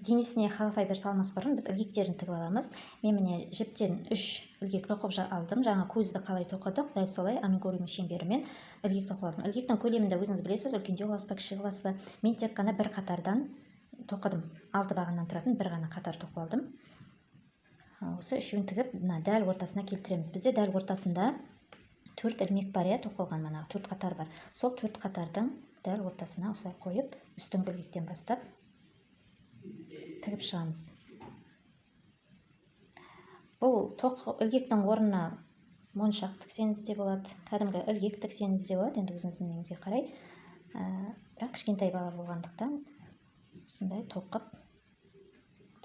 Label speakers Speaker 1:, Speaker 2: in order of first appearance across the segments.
Speaker 1: денесіне холофайбер салмас бұрын біз ілгектерін тігіп аламыз. Мен міне жіптен 3 ілгек тоқып алдым. Жаңа көзді қалай тоқыдық, дәл солай амигуруми шеңберімен ілгек тоқып алдым. Ілгектің көлемінде өзіңіз білесіз, үлкендеу аласыз ба, кіші аласыз ба. Мен тек қана бір қатардан тоқыдым. 6 бағаннан тұратын бір ғана қатар тоқып алдым. Осы үшеуін тігіп, дәл ортасына келтіреміз. Бізде дәл ортасында 4 ілмек бар, тоқылған мана 4 қатар бар. Сол 4 қатардың дәл ортасына осылай қойып, үстіңгі ілгектен бастап тігіп шығамыз. Бұл ілгектің орнына моншақ тіксеңіз де болады, кәдімгі ілгек тіксеңіз де болады, енді өзіңіздің неңізге қарай. Бірақ кішкентай бала болғандықтан осындай тоқып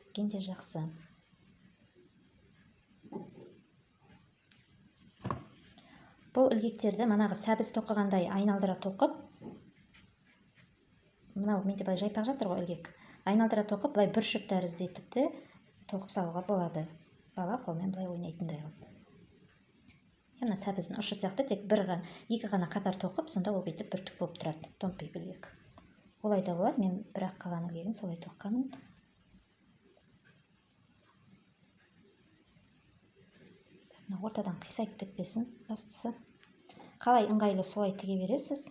Speaker 1: тіккен де жақсы. Бұл ілгектерді манағы сәбіз тоқығандай айналдыра тоқып, мынау менде былай жайпақ жатыр ғой ілгек, айналдыра тоқып, былай бүршік тәрізді етіп те тоқып салуға болады. Бала қолмен былай ойнайтындай қылып. Мына сәбіздің ұшы сияқты тек екі ғана қатар тоқып, сонда ол бүйтіп бүртік болып тұрады, томпиып ілгек. Олай да болады, мен бірақ қалған ілгегін солай тоққанмын. Ортадан қисайып кетпесін, бастысы. Қалай ыңғайлы солай тіге бересіз,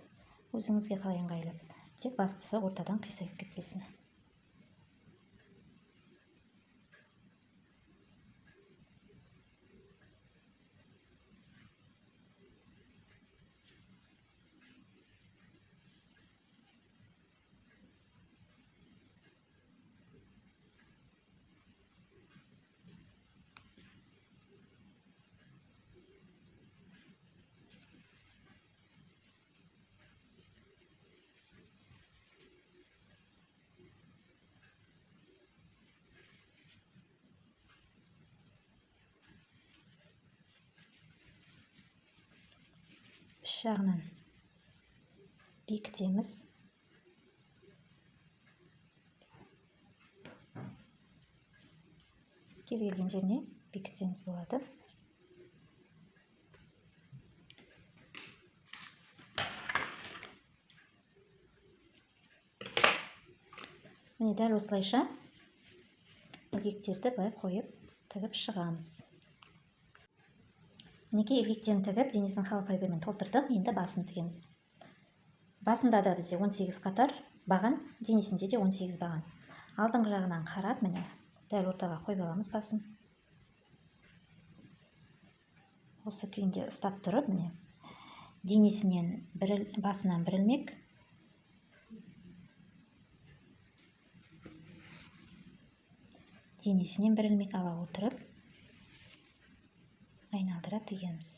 Speaker 1: өзіңізге қалай ыңғайлы. Тек бастысы ортадан қисайып кетпесін. Іш жағынан бекітеміз. Кез келген жеріне бекітсеңіз болады. Міне дәл осылайша ілгектерді былай қойып тігіп шығамыз. Мінекей ілгектерін тігіп, денесін холофайбермен толтырдық, енді басын тігеміз. Басында да бізде 18 қатар баған, денесінде де 18 баған. Алдыңғы жағынан қарап, міне дәл ортаға қойып аламыз басын. Осы күйінде ұстап тұрып, міне денесінен басынан бір ілмек, денесінен бір ілмек ала отырып, айналдыра тігеміз.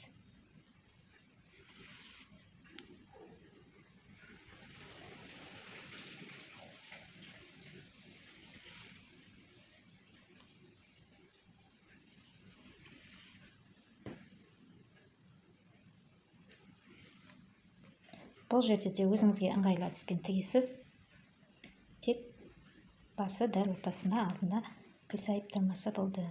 Speaker 1: Бұл жерде де өзіңізге ыңғайлы әдіспен тігесіз. Тек басы дәл ортасына, алдына қисайып тұрмаса болды.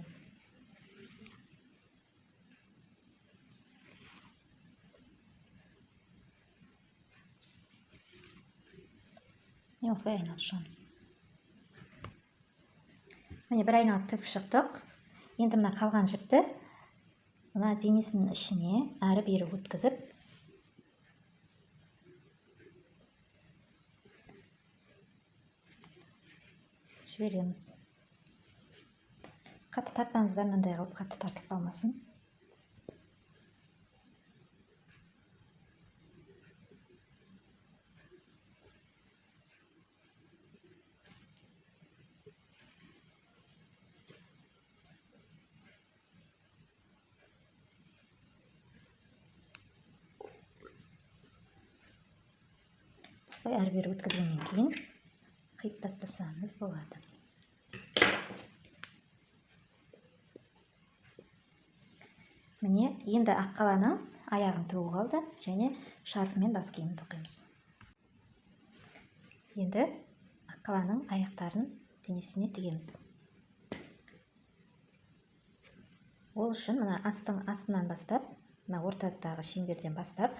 Speaker 1: Осылай айналып шығамыз. Міне бір айналып тігіп шықтық. Енді мына қалған жіпті мына денесінің ішіне әрі бері өткізіп, жібереміз. Қатты тартпаңыздар, мынандай қылып қатты тартып қалмасын. Осылай әрі бері өткізгеннен кейін қиып тастасаңыз болады. Міне, енді ақ қаланың аяғын тігу қалды, және шарфымен бас киімін тоқимыз. Енді ақ қаланың аяқтарын денесіне тігеміз. Ол үшін мына астынан бастап, мына ортадағы шеңберден бастап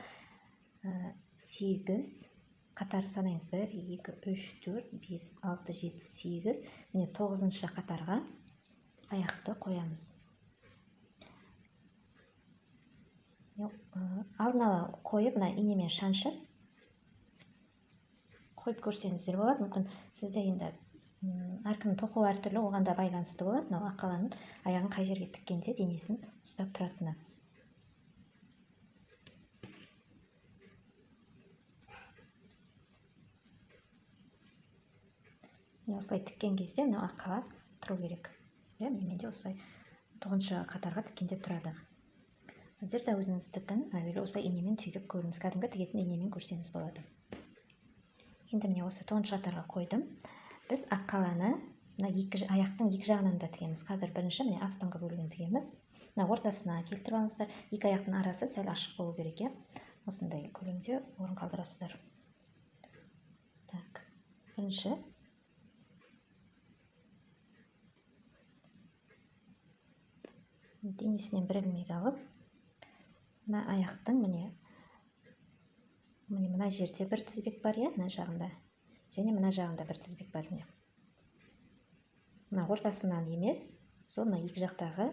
Speaker 1: 8, қатар санаймыз. 1 2 3 4 5 6 7 8. Міне 9-шы қатарға аяқты қоямыз. Алдын ала қойып, мына инемен шаншып қойып көрсеңіздер болады. Мүмкін сізде енді әркімнің тоқуы әртүрлі, оған да байланысты болады. Мынау аққаланың аяғын қай жерге тіккенде денесін ұстап тұратыны. Осылай тіккен кезде мынау аққала тұру керек. Мен де осылай 9-шы қатарға тіккенде тұрады. Сіздер де өзіңіздікін әуелі осылай инемен түйіп көріңіз. Кәдімгі тігетін инемен көрсеңіз болады. Енді міне осы 9-шы қатарға қойдым. Біз аққаланы аяқтың екі жағынан да тігеміз. Қазір бірінші міне астыңғы бөлігін тігеміз. Ортасына келтіріп алыңыздар. Екі аяқтың арасы сәл ашық болу керек. Осындай көлемде орын қалдырасыздар. Так, бірінші денесінен бір ілмек алып, мына аяқтың міне мына жерде бір тізбек бар, мына жағында, және мына жағында бір тізбек бар. Мына ортасынан емес, сол мына екі жақтағы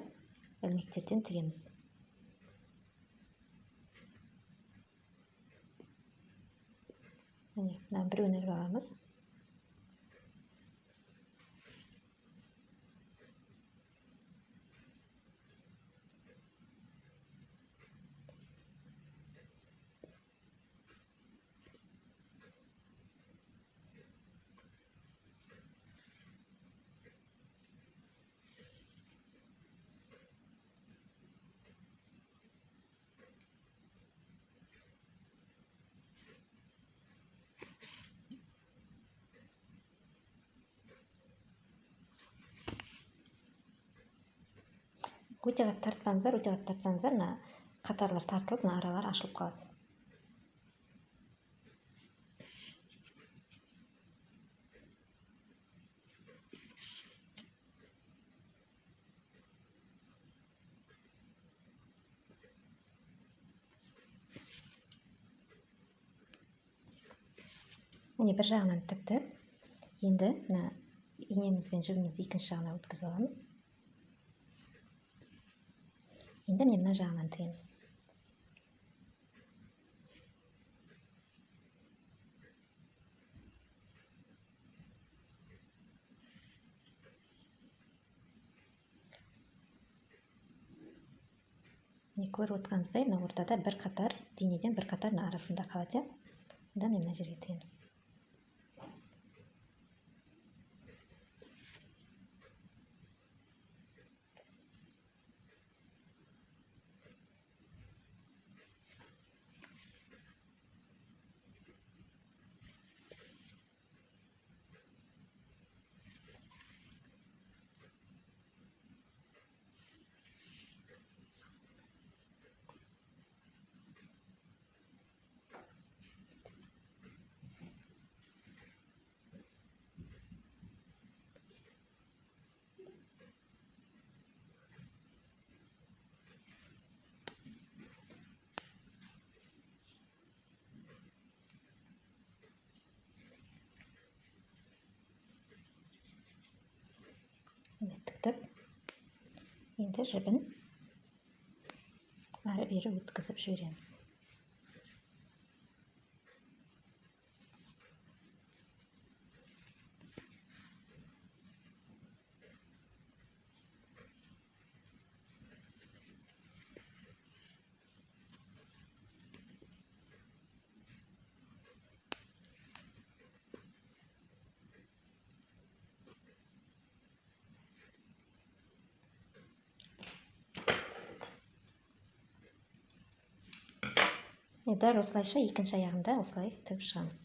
Speaker 1: ілмектерден тігеміз. Мына біреуін іліп аламыз. Өте қатты тартпаңыздар, өте қатты тартсаңыздар, мына қатарлар тартылып, мына аралар ашылып қалады. Міне бір жағынан тіктік. Енді мына инеміз бен жібімізді екінші жағына өткізіп аламыз. Енді міне мына жағынан тігеміз. Көріп отырғаныңыздай, мына ортада бір қатар, денеден бір қатар арасында қалады. Онда мына жерге тігеміз. Тіктік. Енді жібін ары бері өткізіп жібереміз. Дәл осылайша екінші аяғында осылай тігіп шығамыз.